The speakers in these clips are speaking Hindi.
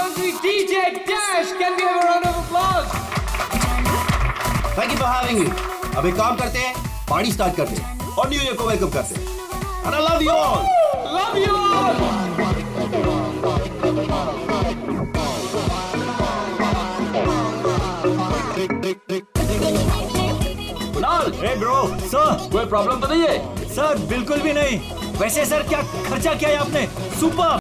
country, DJ Dash. Can we have a round of applause? Thank you for having me. अब एक काम करते हैं, पार्टी स्टार्ट करते हैं और न्यू ईयर को वेलकम करते हैं. And I love you all. Love you all. Kunal, hey bro sir. कोई प्रॉब्लम तो नहीं है? सर बिल्कुल भी नहीं. वैसे सर क्या खर्चा किया है आपने? सुपर.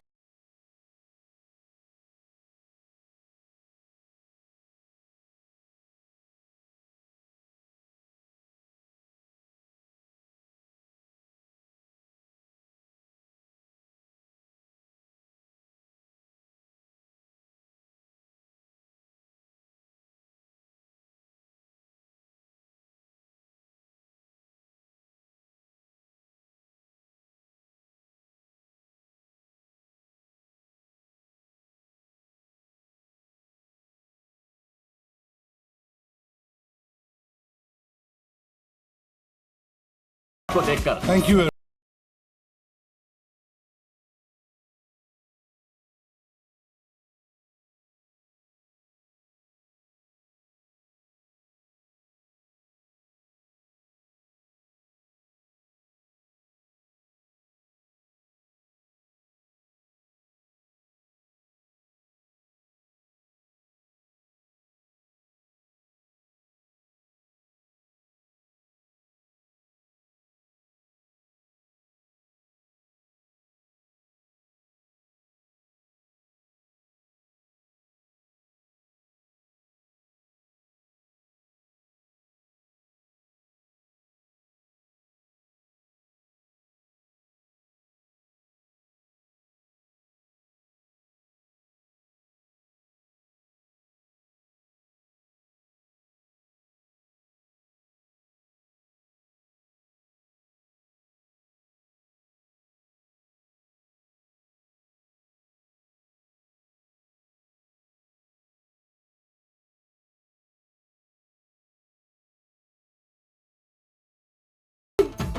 को देखकर थैंक यू.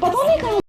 पता नहीं कहाँ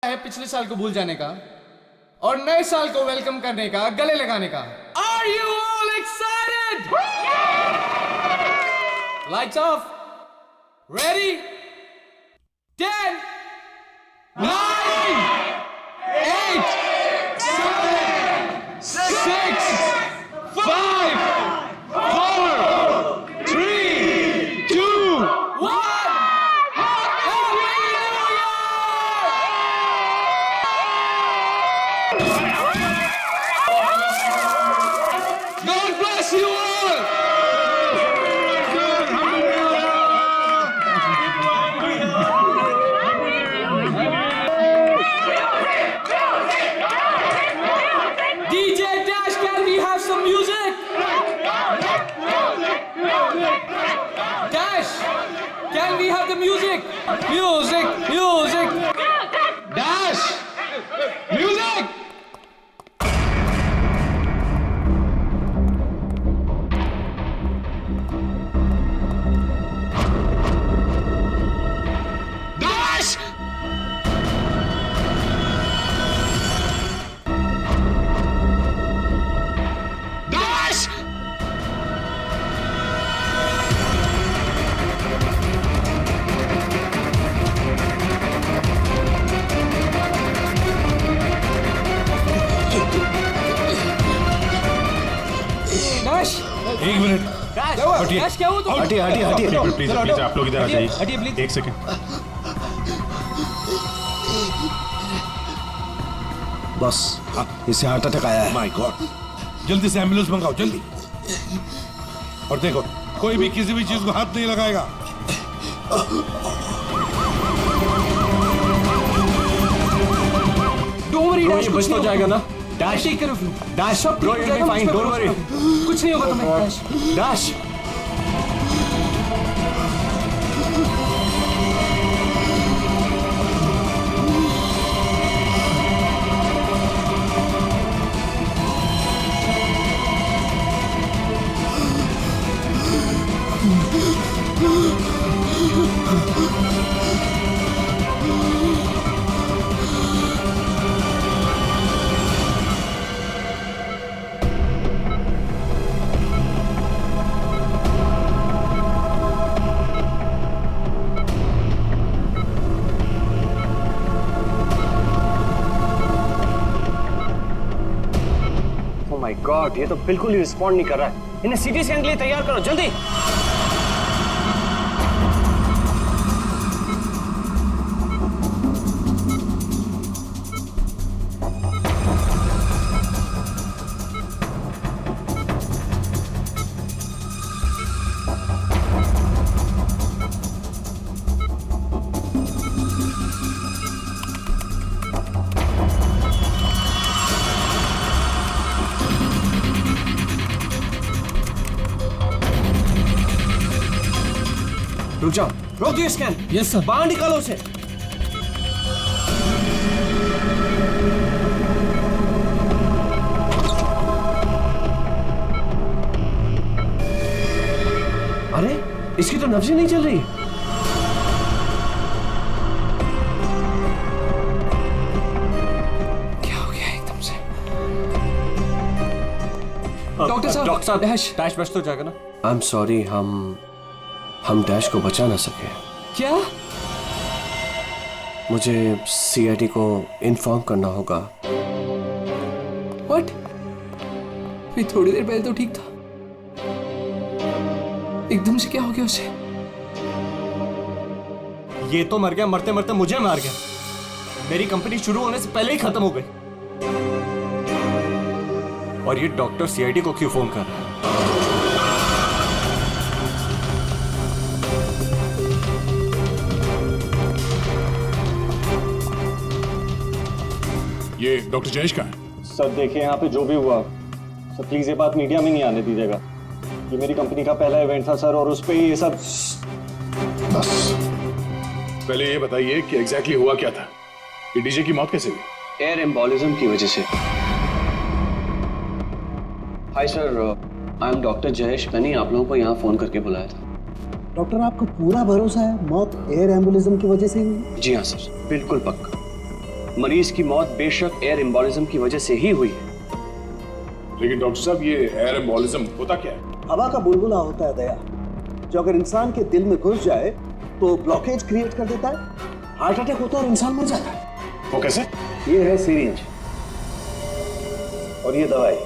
है पिछले साल को भूल जाने का और नए साल को वेलकम करने का, गले लगाने का. Are you all excited? Lights off. Ready? 10, 9, 8, 7, 6, 5, 4, 3, 2, 1. God bless you all! DJ Dash, can we have some music? Dash, can we have the music? Music, music! Dash! Music! Dash! Dash! एक मिनट हटिए डैश क्या हुआ तुम? हटिए हटिए हटिए प्लीज प्लीज आप लोग इधर आ जाइए हटिए प्लीज। एक सेकंड बस इसे हार्ट अटैक आया है। माय गॉड जल्दी से एम्बुलेंस मंगाओ जल्दी। और देखो कोई भी किसी भी चीज को हाथ नहीं लगाएगा। डोंट वरी डैश, ये कुछ बच नहीं तो जाएगा ना? Dash take care of you. Dash सब ठीक ब्रो हो यू जाएगा, बी फाइन मुझ पे डोंट वरी। भरोसा। कुछ नहीं होगा तुम्हें dash. Dash oh my God, ये तो बिल्कुल ही रिस्पॉन्ड नहीं कर रहा है। इन्हें सीटी स्कैन के लिए तैयार करो जल्दी। रुक जाओ, रोक दिए स्कैन। Yes sir. बाहर निकालो उसे। अरे इसकी तो नब्ज ही नहीं चल रही। क्या हो गया एकदम से? डॉक्टर साहब डैश बच तो जाएगा ना? आई एम सॉरी, हम डैश को बचा ना सके। क्या? मुझे सीआईडी को इन्फॉर्म करना होगा। व्हाट? भी थोड़ी देर पहले तो ठीक था, एकदम से क्या हो गया उसे? ये तो मर गया, मरते मरते मुझे मार गया। मेरी कंपनी शुरू होने से पहले ही खत्म हो गई। और ये डॉक्टर सीआईडी को क्यों फोन कर रहा है? ये डॉक्टर जयेश का है। सर देखिए यहाँ पे जो भी हुआ, सर प्लीज ये बात मीडिया में नहीं आने दीजिएगा। ये मेरी कंपनी का पहला इवेंट था सर, और उस पे ये सब। बस पहले ये बताइए कि एग्जैक्टली हुआ क्या था? ये डीजे की मौत कैसे हुई? एयर एम्बोलिज्म की वजह से। Hi sir, I am doctor Jayesh. मैंने आप लोगों को यहाँ फोन करके बुलाया था। डॉक्टर आपको पूरा भरोसा है मौत एयर एम्बुलिज्म की वजह से ही हुई? जी हाँ सर, बिल्कुल पक्का। मरीज की मौत बेशक एयर एम्बोलिज्म की वजह से ही हुई है। लेकिन डॉक्टर साहब ये एयर एम्बोलिज्म होता क्या है? हवा का बुलबुला होता है दया, जो अगर इंसान के दिल में घुस जाए तो ब्लॉकेज क्रिएट कर देता है, हार्ट अटैक होता है और इंसान मर जाता है। वो कैसे? ये है सिरिंज और ये दवाई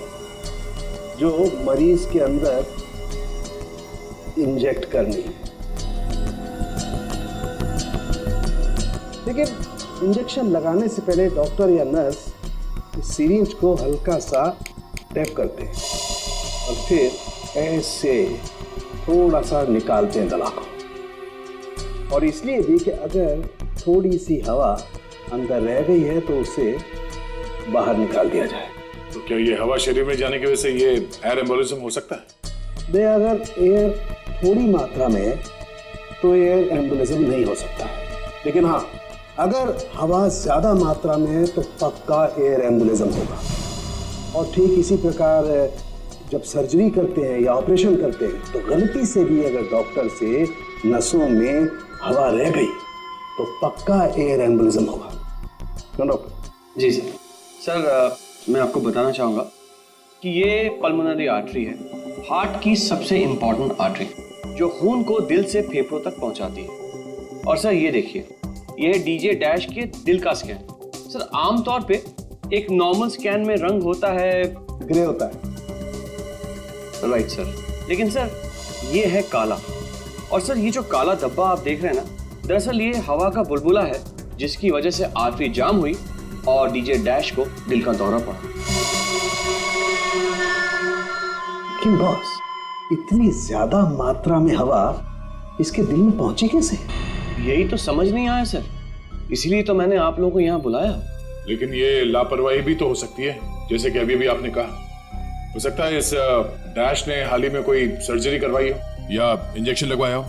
जो मरीज के अंदर इंजेक्ट करनी है। लेकिन इंजेक्शन लगाने से पहले डॉक्टर या नर्स सिरिंज को हल्का सा टैप करते हैं और फिर ऐसे थोड़ा सा निकालते हैं दवा को। और इसलिए भी कि अगर थोड़ी सी हवा अंदर रह गई है तो उसे बाहर निकाल दिया जाए। तो क्या ये हवा शरीर में जाने की वजह से ये एयर एम्बोलिज्म हो सकता है? अगर एयर थोड़ी मात्रा में है तो एयर एम्बुलिज्म नहीं हो सकता है, लेकिन हाँ अगर हवा ज्यादा मात्रा में है तो पक्का एयर एम्बुलिज्म होगा। और ठीक इसी प्रकार जब सर्जरी करते हैं या ऑपरेशन करते हैं तो गलती से भी अगर डॉक्टर से नसों में हवा रह गई तो पक्का एयर एम्बुलिज्म होगा। डॉक्टर जी सर। सर मैं आपको बताना चाहूँगा कि ये पल्मोनरी आर्टरी है, हार्ट की सबसे इम्पॉर्टेंट आर्टरी जो खून को दिल से फेफड़ों तक पहुंचाती है। और सर ये देखिए, ये है डीजे डैश के दिल का स्कैन। सर आमतौर पे एक नॉर्मल स्कैन में रंग होता है, ग्रे होता है। राइट सर, लेकिन सर ये है काला, और सर ये जो काला धब्बा आप देख रहे हैं ना, दरअसल ये हवा का बुलबुला है जिसकी वजह से आर्टरी जाम हुई और डीजे डैश को दिल का दौरा पड़ा। लेकिन बॉस, इतनी ज्यादा मात्रा में हवा इसके दिल में पहुंची कैसे? यही तो समझ नहीं आया सर, इसीलिए तो मैंने आप लोगों को यहाँ बुलाया। लेकिन ये लापरवाही भी तो हो सकती है, जैसे कि अभी अभी आपने कहा। हो सकता है इस डैश ने हाल ही में कोई सर्जरी करवाई हो या इंजेक्शन लगवाया हो।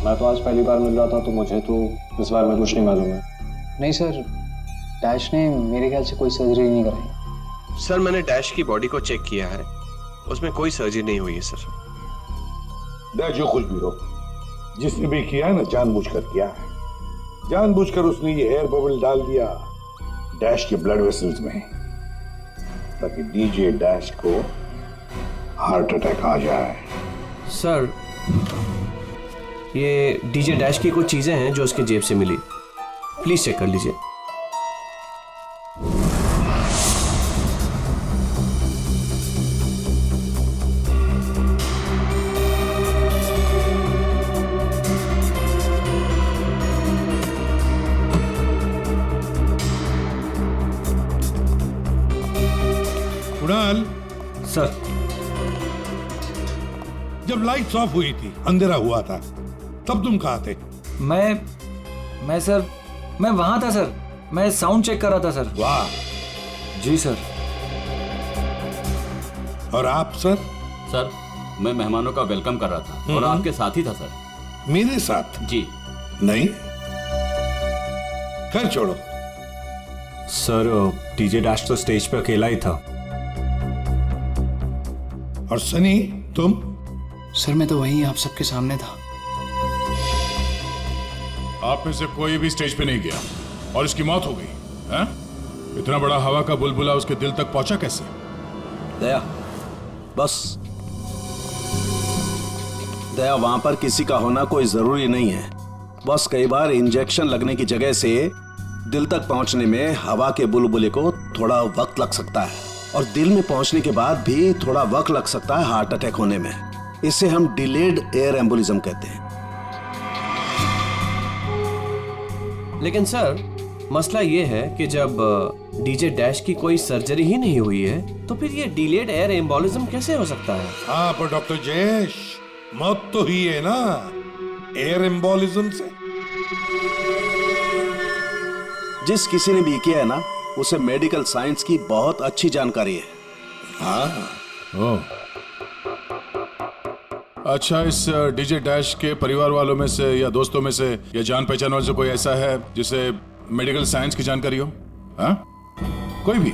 मैं तो आज पहली बार मिल रहा था, तो मुझे तो इस बारे में कुछ नहीं मालूम है। नहीं सर, डैश ने मेरे ख्याल से कोई सर्जरी नहीं कराई। सर मैंने डैश की बॉडी को चेक किया है, उसमें कोई सर्जरी नहीं हुई है सर। डैश जो कुछ भी हो, जिसने भी किया है ना, जानबूझकर किया है। जानबूझकर उसने ये एयर बबल डाल दिया डैश के ब्लड वेसल्स में, ताकि डीजे डैश को हार्ट अटैक आ जाए। सर ये डीजे डैश की कुछ चीजें हैं जो उसके जेब से मिली, प्लीज चेक कर लीजिए। कुणाल सर, जब लाइट्स ऑफ हुई थी, अंधेरा हुआ था, तब तुम कहाँ थे? मैं सर, मैं वहां था सर। मैं साउंड चेक कर रहा था सर। वाह। जी सर। और आप सर? सर मैं मेहमानों का वेलकम कर रहा था और आपके साथ ही था सर। मेरे साथ? जी नहीं, खैर छोड़ो। सर डीजे डैश तो स्टेज पे अकेला ही था। और सनी तुम? सर मैं तो वहीं आप सबके सामने था। आप में से कोई भी स्टेज पे नहीं गया और इसकी मौत हो गई है? इतना बड़ा हवा का बुलबुला उसके दिल तक पहुंचा कैसे? दया, बस दया, वहां पर किसी का होना कोई जरूरी नहीं है। बस कई बार इंजेक्शन लगने की जगह से दिल तक पहुंचने में हवा के बुलबुले को थोड़ा वक्त लग सकता है, और दिल में पहुंचने के बाद भी थोड़ा वक्त लग सकता है हार्ट अटैक होने में। इसे हम डिलेड एयर एम्बोलिज्म कहते हैं। लेकिन सर मसला ये है कि जब डीजे डैश की कोई सर्जरी ही नहीं हुई है, तो फिर ये डिलेड एयर एम्बोलिज्म कैसे हो सकता है? हाँ, पर डॉक्टर जयेश, मौत तो ही है ना एयर एम्बोलिज्म से। जिस किसी ने भी किया है ना, उसे मेडिकल साइंस की बहुत अच्छी जानकारी है। हाँ। ओह। अच्छा, इस डीजे डैश के परिवार वालों में से या दोस्तों में से या जान पहचान वाले से कोई ऐसा है जिसे मेडिकल साइंस की जानकारी हो? हाँ? कोई भी?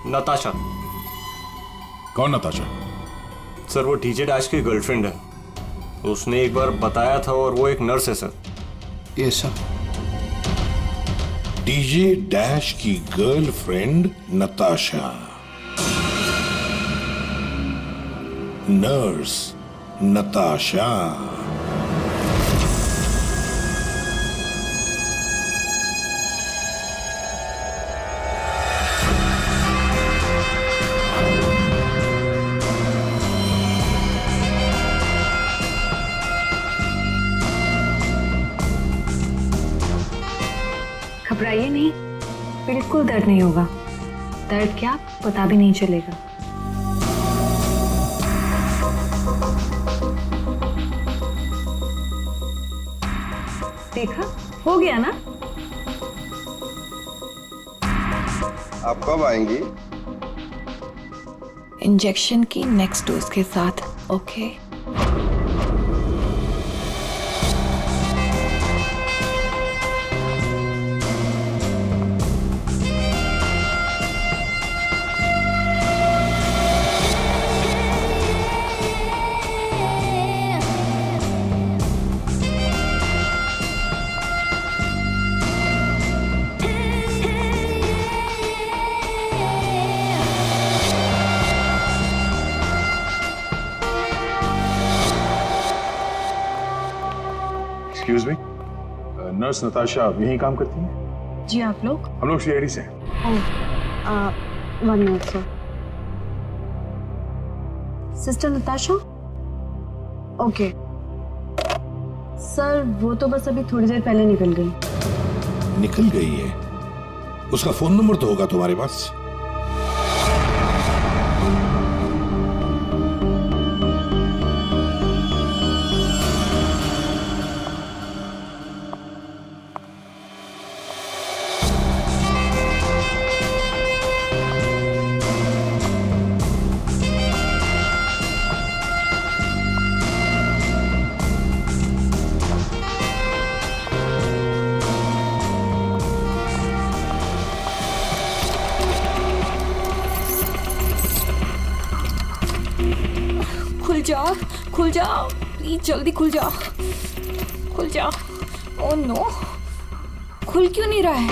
नताशा। कौन नताशा? सर वो डीजे डैश की गर्लफ्रेंड है। उसने एक बार बताया था, और वो एक नर्स है sir. Yes sir. DJ dash की गर्लफ्रेंड नताशा, नर्स नताशा। घबराइए नहीं, बिल्कुल दर्द नहीं होगा। दर्द क्या, पता भी नहीं चलेगा। देखा, हो गया ना? आप कब आएंगी? इंजेक्शन की नेक्स्ट डोज के साथ। Okay. Excuse me, nurse Natasha यहीं काम करती है? जी, आप लोग? हम लोग सीआईडी से हैं। One minute sir. Sister Natasha? Okay sir, वो तो बस अभी थोड़ी देर पहले निकल गई। निकल गई है? उसका फोन नंबर तो होगा तुम्हारे पास? खुल जाओ प्लीज, जल्दी खुल जाओ, खुल जाओ। ओह नो, खुल क्यों नहीं रहा है?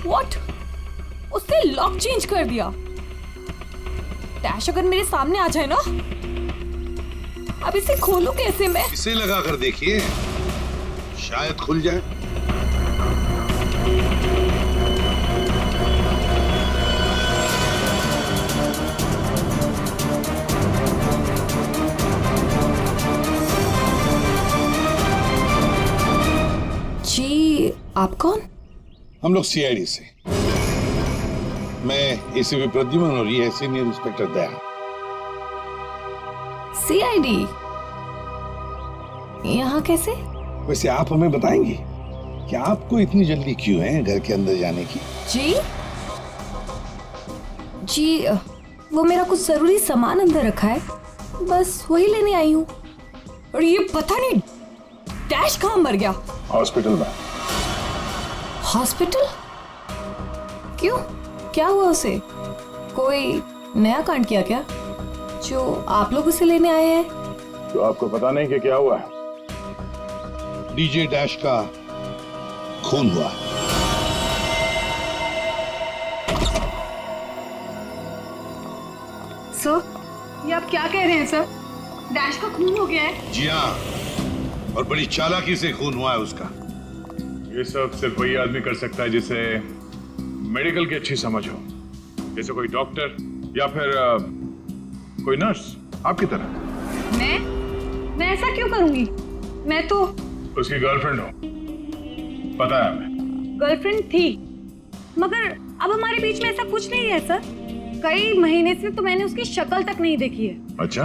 व्हाट? उसने लॉक चेंज कर दिया। डैश अगर मेरे सामने आ जाए ना, अब इसे खोलूं कैसे मैं? इसे लगा कर देखिए, शायद खुल जाए। जी, आप कौन? हम लोग सीआईडी से। मैं एसीपी प्रद्युमन और ये है सीनियर इंस्पेक्टर दया। सीआईडी यहाँ कैसे? वैसे आप हमें बताएंगी कि आपको इतनी जल्दी क्यों है घर के अंदर जाने की? जी, वो मेरा कुछ जरूरी सामान अंदर रखा है, बस वही लेने आई हूँ। और ये पता नहीं डैश कहाँ मर गया? हॉस्पिटल में। हॉस्पिटल? क्यों, क्या हुआ उसे? कोई नया कांड किया क्या जो आप लोग उसे लेने आए हैं? तो आपको पता नहीं कि क्या हुआ है? डीजे डैश का खून हुआ। सर, ये आप क्या कह रहे हैं सर? डैश का खून हो गया है? जी हाँ, और बड़ी चालाकी से खून हुआ है उसका। ये सब सिर्फ वही आदमी कर सकता है जिसे मेडिकल की अच्छी समझ हो, जैसे कोई डॉक्टर या फिर कोई नर्स आपकी तरह। मैं ऐसा क्यों करूंगी? मैं तो उसकी गर्लफ्रेंड हो, पता है हमें। गर्लफ्रेंड थी, मगर अब हमारे बीच में ऐसा कुछ नहीं है सर। कई महीने से तो मैंने उसकी शक्ल तक नहीं देखी है। अच्छा,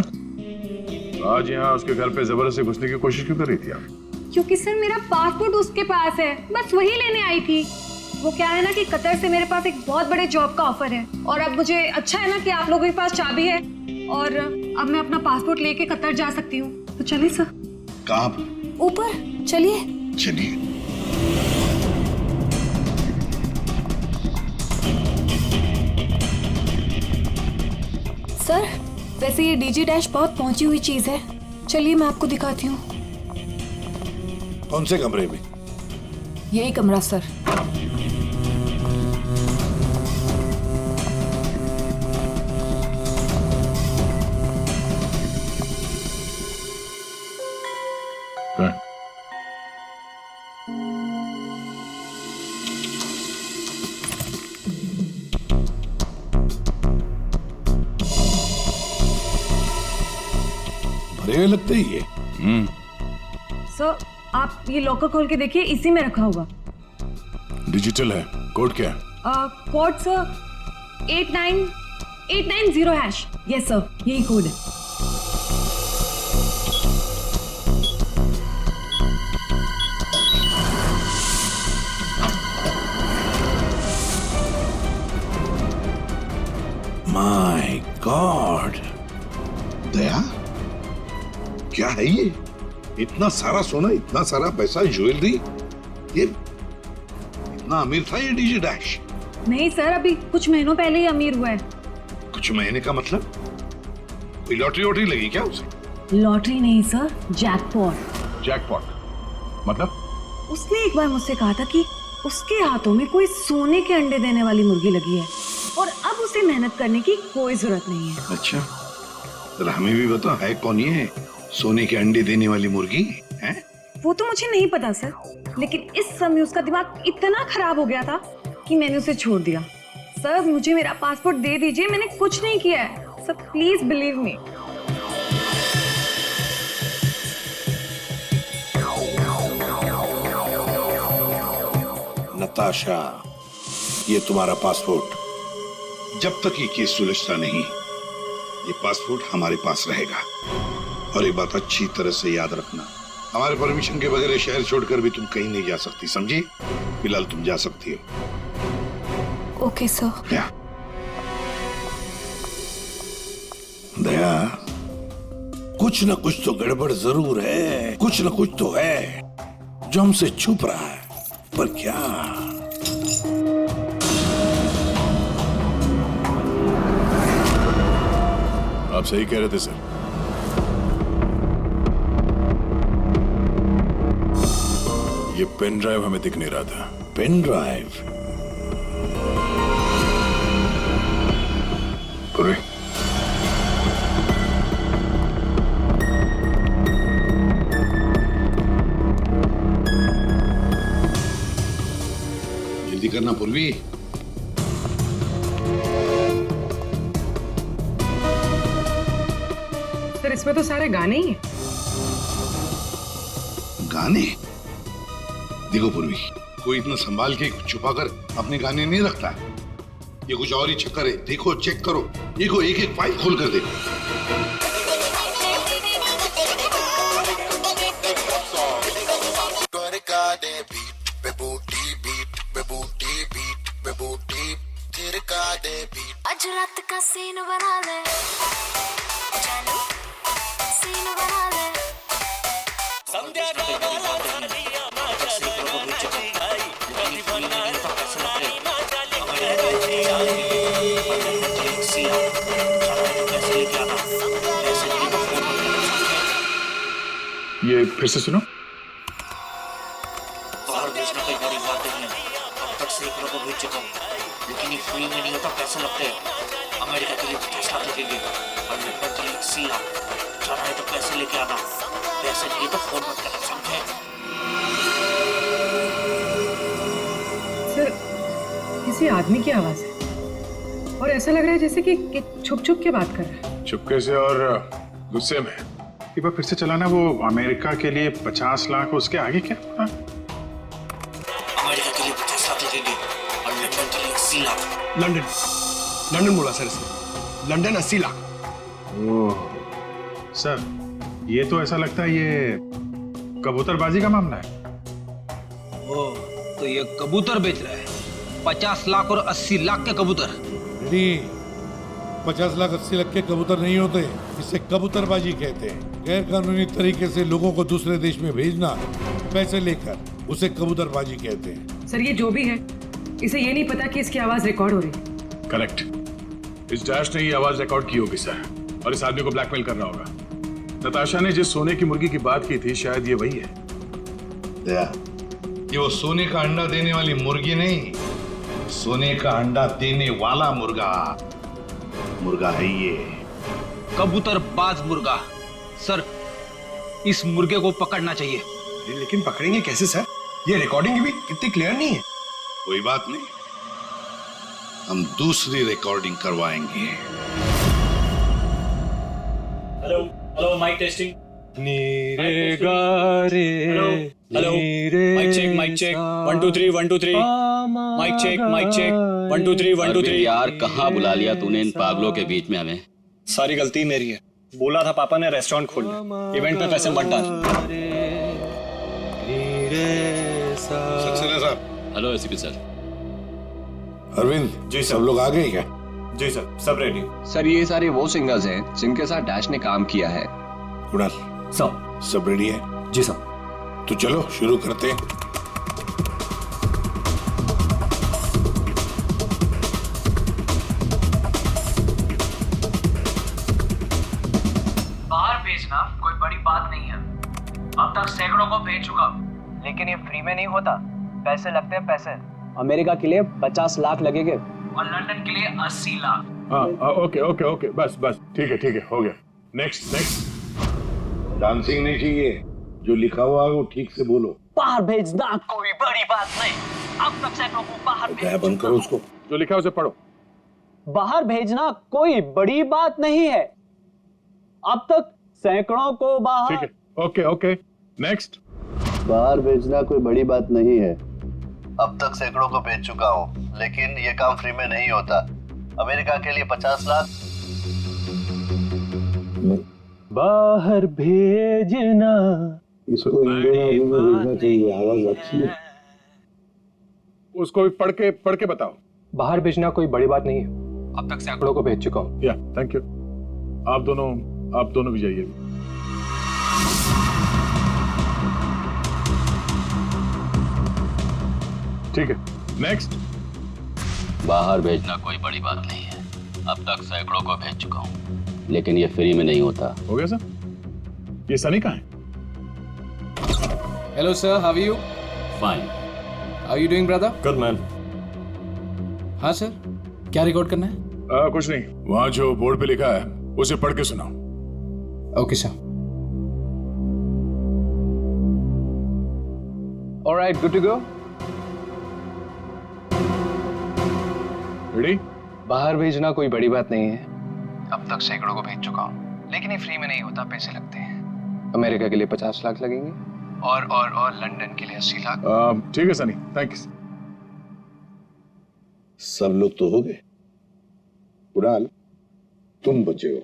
आज यहाँ उसके घर पे जबरदस्ती घुसने की कोशिश क्यों कर रही थी आप? क्योंकि सर मेरा पासपोर्ट उसके पास है, बस वही लेने आई थी। वो क्या है ना कि कतर से मेरे पास एक बहुत बड़े जॉब का ऑफर है, और अब मुझे अच्छा है ना कि आप लोगों के पास चाबी है, और अब मैं अपना पासपोर्ट लेके कतर जा सकती हूँ। तो चलिए सर। कहाँ? ऊपर चलिए। चलिए। सर, वैसे ये डीजे डैश बहुत पहुंची हुई चीज है, चलिए मैं आपको दिखाती हूँ। कौन से कमरे में? यही कमरा सर। भरे हुए लगते ही ये। सर, आप ये लॉकर खोल के देखिए, इसी में रखा होगा। डिजिटल है, कोड क्या है? Code sir 89890#। यस सर, यही कोड है। माय गॉड, दया, क्या है ये? इतना सारा सोना, इतना सारा पैसा, ज्वेलरी, ये इतना अमीर था ये डीजे डैश? नहीं सर, अभी कुछ महीनों पहले ही अमीर हुआ है। कुछ महीने का मतलब? कोई लॉटरी वॉटरी लगी क्या उसे? लॉटरी नहीं सर, जैकपॉट। जैकपॉट मतलब? उसने एक बार मुझसे कहा था कि उसके हाथों में कोई सोने के अंडे देने वाली मुर्गी लगी है, और अब उसे मेहनत करने की कोई जरूरत नहीं है। अच्छा, जरा हमें भी बताओ, है कौन ये सोने के अंडे देने वाली मुर्गी है? वो तो मुझे नहीं पता सर, लेकिन इस समय उसका दिमाग इतना खराब हो गया था कि मैंने उसे छोड़ दिया। सर, मुझे मेरा पासपोर्ट दे दीजिए, मैंने कुछ नहीं किया है। Sir please believe me. Natasha, ये तुम्हारा पासपोर्ट। जब तक ये केस सुलझता नहीं, ये पासपोर्ट हमारे पास रहेगा। और एक बात अच्छी तरह से याद रखना, हमारे परमिशन के बगैर शहर छोड़कर भी तुम कहीं नहीं जा सकती, समझी? फिलहाल तुम जा सकती हो। Okay sir. दया, कुछ न कुछ तो गड़बड़ जरूर है, कुछ न कुछ तो है जो हमसे छुप रहा है, पर क्या? आप सही कह रहे थे सर। ये पेन ड्राइव हमें दिख नहीं रहा था। Pen drive? पूरे जल्दी करना पूर्वी। सर इसमें तो सारे गाने ही हैं। गाने? देखो पूर्वी, कोई इतना संभाल के छुपाकर अपने गाने नहीं रखता है। ये कुछ और ही चक्कर है। देखो, चेक करो, देखो, एक एक फाइल खोल कर देखो। आज रात का सीन बना ले, चलो सीन बना ले। ये फिर से सुनो। बाहर भेजना कोई बड़ी बात नहीं है। अब तक सैकड़ों को भेज चुका हूँ, लेकिन ये फ्री में नहीं होता, पैसे लगते हैं। अमेरिका के लिए 50 लाख लगेंगे और लंदन के लिए 80 लाख। जाना है तो पैसे लेके आना, पैसे नहीं तो फोन मत करना, समझे? सर किसी आदमी की आवाज है और ऐसा लग रहा है जैसे कि छुप छुप के बात कर रहा है। चुपके से और गुस्से में। एक बार फिर से चलाना। वो अमेरिका के लिए 50 लाख, उसके आगे क्या? हाँ? अमेरिका के लिए 50 लाख लगेंगे और लंदन के लिए 80 लाख। लंदन बोला सर इसने। लंदन 80 लाख। ओह सर, ये तो ऐसा लगता है ये कबूतरबाजी का मामला है। ओह, तो ये कबूतर बेच रहा है। 50 लाख और 80 लाख के कबूतर। 50 लाख 80 लाख के कबूतर नहीं होते, इसे कबूतरबाजी कहते हैं। गैर कानूनी तरीके से लोगों को दूसरे देश में भेजना पैसे लेकर, उसे कबूतरबाजी कहते हैं। सर ये जो भी है, इसे ये नहीं पता कि इसकी आवाज रिकॉर्ड हो रही। करेक्ट। इस डैश ने ये आवाज रिकॉर्ड की होगी सर, और इस आदमी को ब्लैकमेल कर रहा होगा। नताशा ने जिस सोने की मुर्गी की बात की थी, शायद ये वही है। दया, ये वो सोने का अंडा देने वाली मुर्गी नहीं, सोने का अंडा देने वाला मुर्गा है ये। कबूतरबाज मुर्गा। सर इस मुर्गे को पकड़ना चाहिए। लेकिन पकड़ेंगे कैसे सर? ये रिकॉर्डिंग भी कितनी क्लियर नहीं है। कोई बात नहीं, हम दूसरी रिकॉर्डिंग करवाएंगे। Hello hello, mic testing. नीरे गारे, hello mic check 1 2 3 1 2 3 mic check 1 2 3 1 2 3। यार कहाँ बुला लिया तूने इन पागलों के बीच में हमें? सारी गलती मेरी है। बोला था पापा ने रेस्टोरेंट खोलना, इवेंट पे पैसे मत डाल। सक्सेना साहब। Hello ACP sir. Arvind ji सब लोग आ गए क्या? जी सर, सब रेडी। सर ये सारे वो सिंगर्स हैं जिनके साथ डैश ने काम किया है। कुणाल सब रेडी है? जी सर। तो चलो शुरू करते हैं। बाहर भेजना कोई बड़ी बात नहीं है। अब तक सैकड़ों को भेज चुका, लेकिन ये फ्री में नहीं होता, पैसे लगते हैं पैसे। अमेरिका के लिए 50 लाख लगेंगे और लंदन के लिए 80 लाख। हाँ ओके, बस ठीक है, हो गया। नेक्स्ट। डांसिंग नहीं चाहिए, जो लिखा हुआ है वो ठीक से बोलो। बाहर भेजना कोई बड़ी बात नहीं। अब तक सैकड़ों को बाहर क्या बंद करो उसको। जो लिखा है उसे पढ़ो। बाहर भेजना कोई बड़ी बात नहीं है। अब तक सैकड़ों को बाहर। ठीक है, ओके ओके, नेक्स्ट। बाहर भेजना कोई बड़ी बात नहीं है। अब तक सैकड़ों को भेज चुका हूँ, लेकिन ये काम फ्री में नहीं होता। अमेरिका के लिए 50 लाख। बाहर भेजना। इसको इंडियन में भेजना चाहिए, आवाज अच्छी है। उसको भी पढ़ के बताओ। बाहर भेजना कोई बड़ी बात नहीं है। अब तक सैकड़ों को भेज चुका हूँ। या थैंक यू। आप दोनों भी जाइए। ठीक है, नेक्स्ट। बाहर भेजना कोई बड़ी बात नहीं है। अब तक सैकड़ों को भेज चुका हूँ, लेकिन ये फ्री में नहीं होता। हो गया सर? ये सनी कहाँ है? Hello sir, how are you? Fine. How are you doing brother? Good man. हाँ सर, क्या रिकॉर्ड करना है? कुछ नहीं, वहां जो बोर्ड पे लिखा है उसे पढ़ के सुनाओ। Okay sir. Alright, good to go. Ready? बाहर भेजना कोई बड़ी बात नहीं है। अब तक सैकड़ों को भेज चुका हूँ, लेकिन ये फ्री में नहीं होता, पैसे लगते हैं। अमेरिका के लिए 50 लाख लगेंगे और लंदन के लिए 80 लाख। ठीक है सनी, थैंक यू। सब लोग तो हो गए। कुणाल, तुम बचे हो।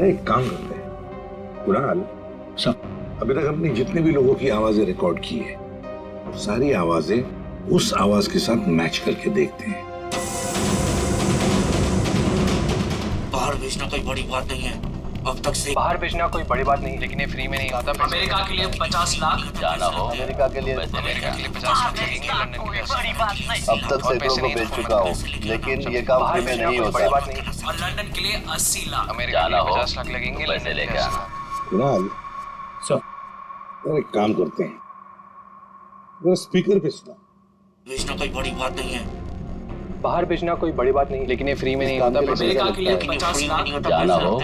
एक काम करते हैं कुणाल, सब अभी तक हमने जितने भी लोगों की आवाजें रिकॉर्ड की है, सारी आवाजें उस आवाज के साथ मैच करके देखते हैं। बाहर भेजना कोई बड़ी बात नहीं है। अब तक से बाहर भेजना कोई बड़ी बात नहीं, लेकिन ये फ्री में नहीं आता। अमेरिका के लिए 50 लाख जाना हो अमेरिका के लिए 50 लाख लगेंगे, लंदन के लिए 80 लाख। अब तक सैकड़ों को भेज चुका हूँ, लेकिन ये काम फ्री में नहीं होता। बड़ी बात नहीं। और लंदन के लिए 80 लाख। अमेरिका के लिए 50 लाख लगेंगे, पैसे लेके आना। कुणाल, सब एक काम करते हैं, जरा स्पीकर पे सुना। भेजना कोई बड़ी बात नहीं है। बाहर भेजना कोई बड़ी बात नहीं, लेकिन ये फ्री में नहीं होता। अमेरिका के लिए 50 लाख। जाना हो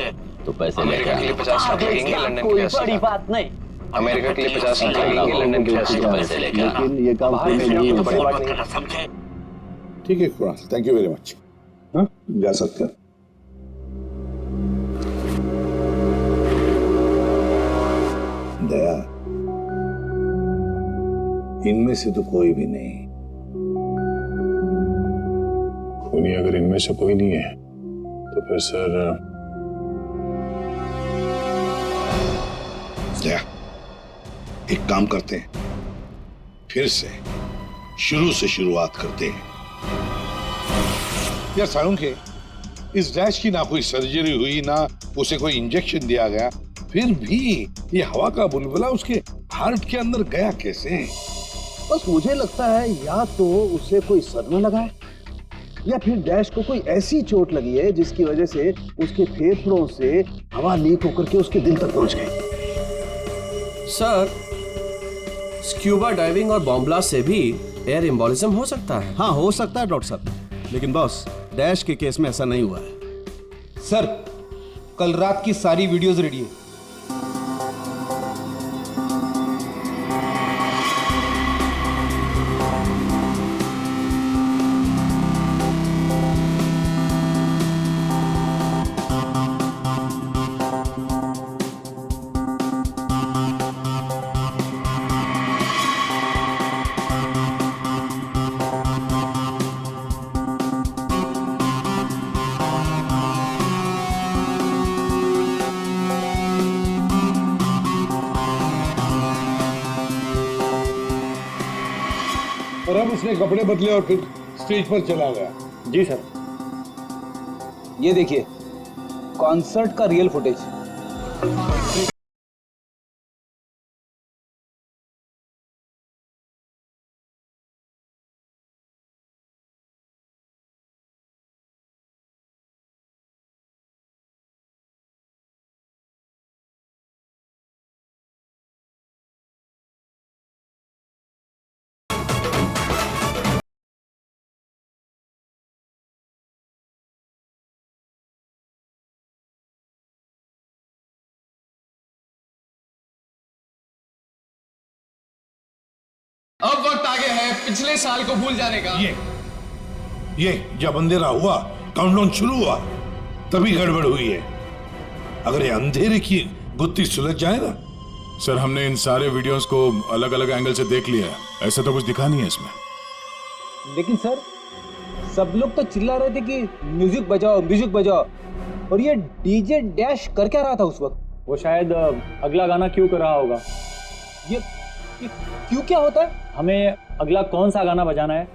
तो पैसे लेके अमेरिका के लिए आना। 50 लाख लगेंगे, लंदन के लिए 80 लाख। बात नहीं। अमेरिका के लिए 50 लाख लगेंगे, लंदन के लिए 80 लाख। पैसे लेके आना। लेकिन ये काम फ्री में नहीं होता। बड़ी बात नहीं। समझे? ठीक है Kunal, thank you very much. हाँ, जा सकते हैं। दया, इनमें से तो कोई भी नहीं। खूनी अगर इनमें से कोई नहीं है तो फिर सर दया, एक काम करते हैं, फिर से शुरू से शुरुआत करते हैं। यार सालुंखे, इस डैश की ना कोई सर्जरी हुई, ना उसे कोई इंजेक्शन दिया गया, फिर भी ये हवा का बुलबुला उसके हार्ट के अंदर गया कैसे? बस मुझे लगता है या तो उसे कोई सदमा लगा है, या फिर डैश को कोई ऐसी चोट लगी है जिसकी वजह से उसके फेफड़ों से हवा लीक होकर के उसके दिल तक पहुंच गई। सर, स्क्यूबा डाइविंग और बॉम्ब ब्लास्ट से भी एयर एम्बोलिज्म हो सकता है। हाँ, हो सकता है डॉक्टर साहब, लेकिन बॉस डैश के केस में ऐसा नहीं हुआ है। सर, कल रात की सारी वीडियोस रेडी है। और अब उसने कपड़े बदले और फिर स्टेज पर चला गया। जी सर। ये देखिए, कॉन्सर्ट का रियल फुटेज। अब वक्त आ गया है पिछले साल को भूल जाने का। ये जब अंधेरा हुआ, काउंटडाउन शुरू हुआ, तभी गड़बड़ हुई है। अगर ये अंधेरे की गुत्थी सुलझ जाए ना। सर हमने इन सारे वीडियोस को अलग अलग एंगल से देख लिया है, ऐसा तो कुछ दिखा नहीं है इसमें। लेकिन सर सब लोग तो चिल्ला रहे थे कि म्यूजिक बजाओ, और ये डीजे डैश कर क्या रहा था उस वक्त? वो शायद अगला गाना क्यों कर रहा होगा। ये क्यों क्या होता है? हमें अगला कौन सा गाना बजाना है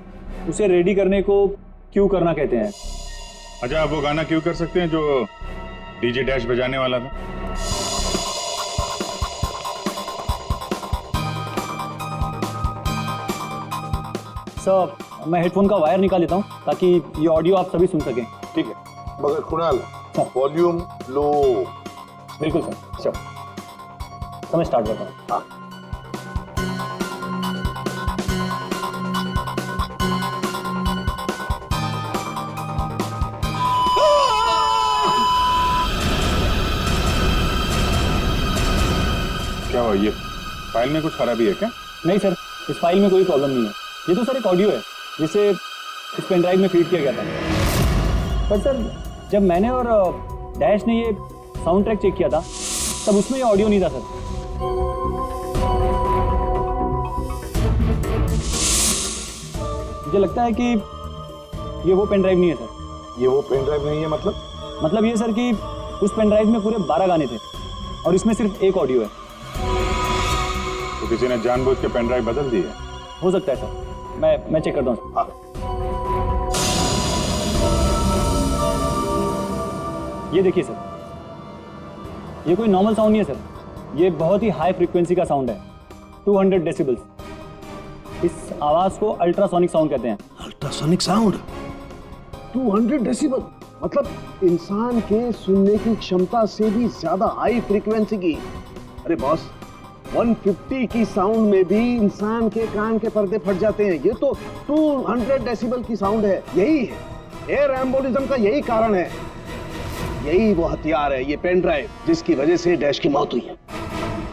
उसे रेडी करने को क्यों करना कहते हैं। अच्छा आप वो गाना क्यों कर सकते हैं जो डीजे डैश बजाने वाला था? सर मैं हेडफोन का वायर निकाल लेता हूँ ताकि ये ऑडियो आप सभी सुन सकें। ठीक है, मगर कुणाल वॉल्यूम लो। बिल्कुल सर। चलो समय स्टार्ट करता हूँ। हाँ। क्या हुआ, ये फाइल में कुछ खराबी है क्या? नहीं सर, इस फाइल में कोई प्रॉब्लम नहीं है। ये तो सर एक ऑडियो है जिसे इस पेन ड्राइव में फीड किया गया था। पर सर जब मैंने और डैश ने ये साउंड ट्रैक चेक किया था तब उसमें ये ऑडियो नहीं था सर। मुझे लगता है कि ये वो पेन ड्राइव नहीं है सर। ये वो पेन ड्राइव नहीं है मतलब ये सर कि उस पेन ड्राइव में पूरे 12 गाने थे और इसमें सिर्फ एक ऑडियो है। तो किसी ने जानबूझ के पेन ड्राइव बदल दी है? हो सकता है सर, मैं चेक करता हूँ। हाँ। ये देखिए सर, ये कोई नॉर्मल साउंड नहीं है सर, ये बहुत ही हाई फ्रीक्वेंसी का साउंड है, 200 डेसिबल्स। इस आवाज को अल्ट्रासोनिक साउंड कहते हैं। अल्ट्रासोनिक साउंड 200 डेसिबल, मतलब इंसान के सुनने की क्षमता से भी ज्यादा हाई फ्रीक्वेंसी की। अरे बॉस, 150 की साउंड में भी इंसान के कान के पर्दे फट जाते हैं। ये तो 200 डेसिबल की साउंड है। यही है एयर एम्बोलिज्म का, यही कारण है, यही वो हथियार है, ये पेन ड्राइव जिसकी वजह से डैश की मौत हुई है।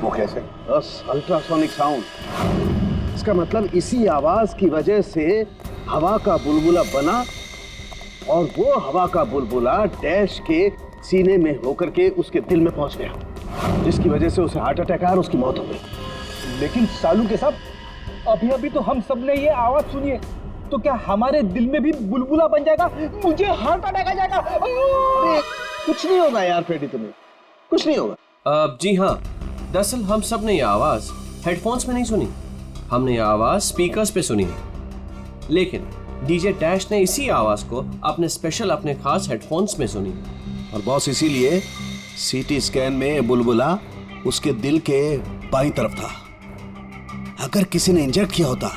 वो कैसे? बस अल्ट्रासोनिक साउंड। इसका मतलब इसी आवाज की वजह से हवा का बुलबुला बना और वो हवा का बुलबुला डैश के सीने में होकर के उसके दिल में पहुंच गया, जिसकी वजह से उसे हार्ट अटैक आया और उसकी मौत हो गई। लेकिन सालू के साथ अभी तो हम सब ने ये आवाज सुनी है, तो क्या हमारे दिल में भी बुलबुला बन जाएगा? मुझे हार्ट अटैक आ जाएगा। अरे कुछ नहीं होगा यार फ्रेडी, तुम्हें कुछ नहीं होगा। जी हाँ, दरअसल हम सब ने ये आवाज हेडफोन्स में नहीं सुनी, हमने ये आवाज स्पीकर्स पे सुनी है। लेकिन डीजे डैश ने इसी आवाज को अपने खास हेडफोन्स में सुनी। और बॉस इसीलिए सीटी स्कैन में बुलबुला उसके दिल के बाईं तरफ था। अगर किसी ने इंजेक्ट किया होता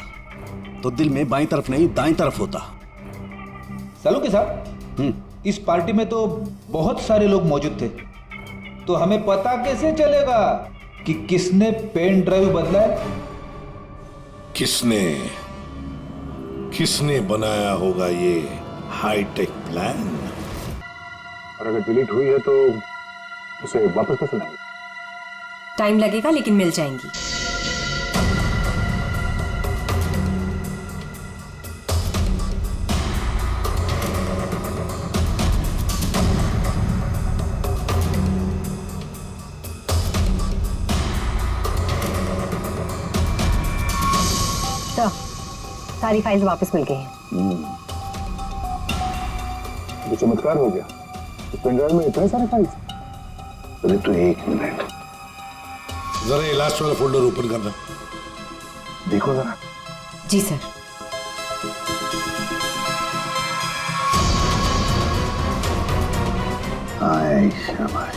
तो दिल में बाईं तरफ नहीं दाईं तरफ होता। सालू के साथ इस पार्टी में तो बहुत सारे लोग मौजूद थे, तो हमें पता कैसे चलेगा कि किसने पेन ड्राइव बदला है? किसने बनाया होगा ये हाईटेक प्लान? और अगर डिलीट हुई है तो उसे वापस कैसे लाएंगे? टाइम लगेगा लेकिन मिल जाएंगी। सारी फाइल्स वापस मिल गई हैं। तो चमत्कार हो गया। इस पेन ड्राइव में इतने सारे फाइल्स। अरे तो एक मिनट, जरा ये लास्ट वाला फोल्डर ओपन करना। देखो जरा। जी सर। आए शाबाश।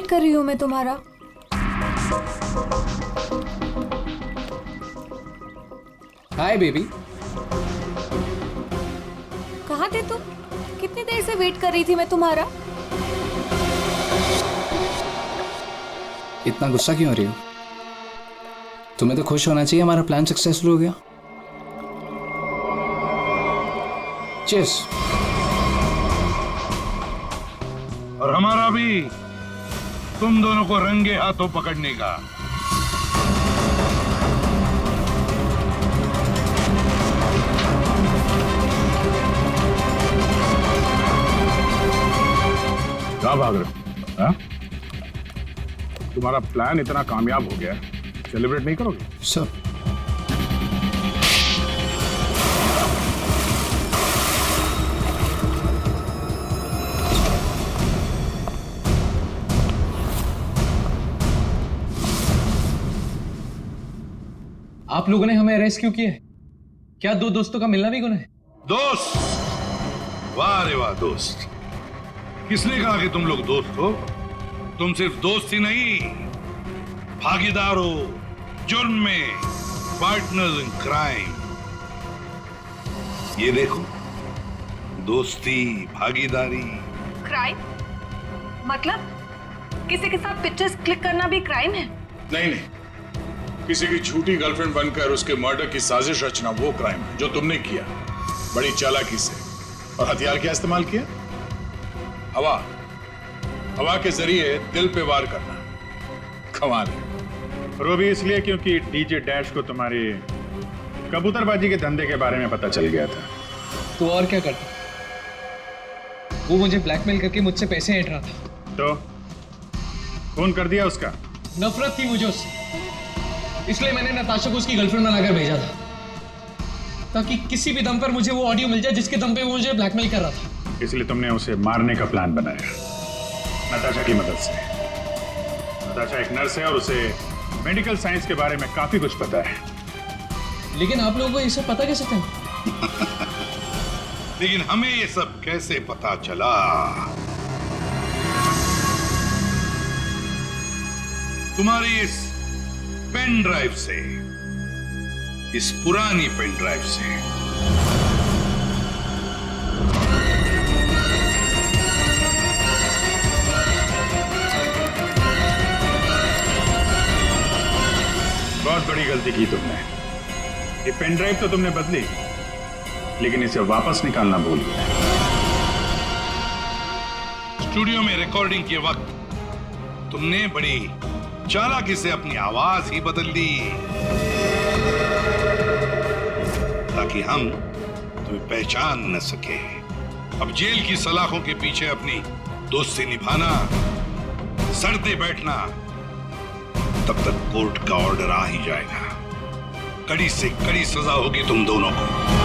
वेट कर रही हूँ मैं तुम्हारा। Hi baby. कहाँ थे तुम? कितनी देर से वेट कर रही थी मैं तुम्हारा। इतना गुस्सा क्यों हो रही हो? तुम्हें तो खुश होना चाहिए, हमारा प्लान सक्सेसफुल हो गया। चीयर्स। और हमारा भी तुम दोनों को रंगे हाथों पकड़ने का। क्या भाग रहे हो? हाँ? तुम्हारा प्लान इतना कामयाब हो गया, सेलिब्रेट नहीं करोगे? सर आप लोगों ने हमें अरेस्ट क्यों किया है? क्या दो दोस्तों का मिलना भी गुनाह है? दोस्त? वाह रे वाह दोस्त। किसने कहा कि तुम लोग दोस्त हो? तुम सिर्फ दोस्त ही नहीं, भागीदार हो जुर्म में, पार्टनर्स इन क्राइम। ये देखो, दोस्ती, भागीदारी। क्राइम? मतलब किसी के साथ पिक्चर्स क्लिक करना भी क्राइम है? नहीं नहीं, किसी की झूठी गर्लफ्रेंड बनकर उसके मर्डर की साजिश रचना वो क्राइम है जो तुमने किया, बड़ी चालाकी से। और हथियार क्या इस्तेमाल किया? हवा। हवा के जरिए दिल पे वार करना। कमाल है। और वो भी इसलिए क्योंकि डीजे डैश को तुम्हारी कबूतरबाजी के धंधे के बारे में पता चल गया था। तो और क्या करता? वो मुझे ब्लैकमेल करके मुझसे पैसे ऐंठ रहा था। तो फोन कर दिया उसका? नफरत थी मुझे उससे, इसलिए मैंने नताशा को उसकी गर्लफ्रेंड बनाकर भेजा था, ताकि किसी भी दम पर मुझे वो ऑडियो मिल जाए जिसके दम पे वो मुझे ब्लैकमेल कर रहा था। इसलिए तुमने उसे मारने का प्लान बनाया नताशा की मदद से। नताशा एक नर्स है और उसे मेडिकल साइंस के बारे में काफी कुछ पता है। लेकिन आप लोगों को ये सब पता कैसे चला? लेकिन हमें ये सब कैसे पता चला? तुम्हारी इस पेन ड्राइव से, इस पुरानी पेन ड्राइव से। बहुत बड़ी गलती की तुमने। ये पेन ड्राइव तो तुमने बदली, लेकिन इसे वापस निकालना भूल गए। स्टूडियो में रिकॉर्डिंग के वक्त तुमने बड़ी चालाकी से अपनी आवाज ही बदल दी, ताकि हम तुम्हें पहचान न सके। अब जेल की सलाखों के पीछे अपनी दोस्ती निभाना, सड़ते बैठना, तब तक कोर्ट का ऑर्डर आ ही जाएगा। कड़ी से कड़ी सजा होगी तुम दोनों को।